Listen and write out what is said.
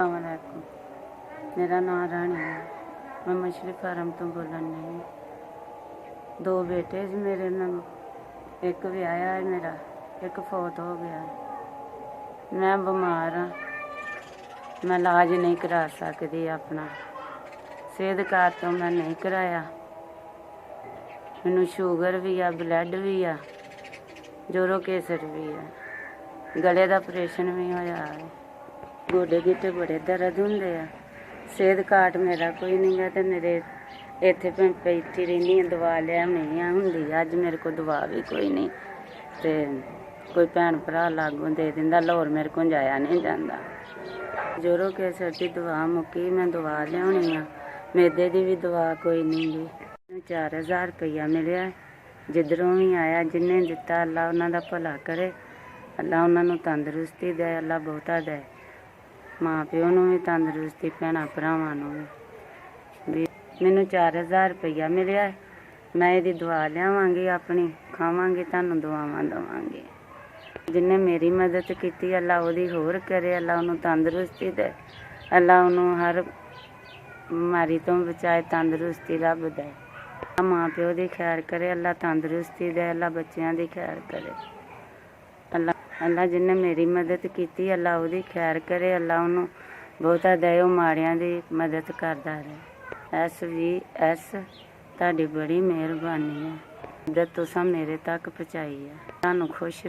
अस्सलामुअलैकुम। मेरा नाम रानी है। मैं मछली फार्म तो बोलन नहीं। दो बेटे जी मेरे नाम, एक विआया है मेरा, एक फौत हो गया है। मैं बीमार हाँ, मैं इलाज नहीं करा सकती अपना। सेहत कार्ड तो मैं नहीं कराया। मैनू शूगर भी आ, ब्लड भी आ, जोरो केसर भी है, गले का ऑपरेशन भी होया है। गोडे गिट्टे बड़े दर्द होंगे आ। सेहत कार्ड मेरा कोई नहीं है तो मेरे इत्थे मैं बैठी रहनी हाँ, दवा लियानी होंगी। अज मेरे को दवा भी कोई नहीं, तो कोई भैन भरा लागू दे दिंदा, लाहौर मेरे को जाया नहीं जाता। जोरो केसर की दवा मुक्की, मैं दवा लियानी आ। मैदे की भी दवा कोई नहीं गी। 4000 रुपया मिलिया, जिधरों भी आया जिन्हें दिता, अल्लाह उन्होंने भला करे, अल्लाह उन्होंने तंदुरुस्ती दे, अल्लाह बहुता दे। माँ प्यो नूं भी तंदुरुस्ती, भैन भरावां नूं भी। मैनू 4000 रुपया मिलिया, मैं ये दवा लियावांगी अपनी, खावांगी, तुहानूं दुआवां देवांगी। जिन्हें मेरी मदद की, अल्लाह उहदी होर करे, अल्लाह उन्होंने तंदुरुस्ती दे, अल्लाह उन्होंने हर बीमारी तो बचाए, तंदुरुस्ती रब दे। माँ प्यो की खैर करे, अल्लाह तंदुरुस्ती दे, अल्लाह बच्चों की खैर करे। अल्लाह जिन्हें मेरी मदद की, अल्लाह उहदी खैर करे, अल्लाह उन्होंने बहुता दे, माड़ियां की मदद करता रहे। SVS तुहाडी बड़ी मेहरबानी है, जब तुसां मेरे तक पहुँचाई है। तुहानूं खुश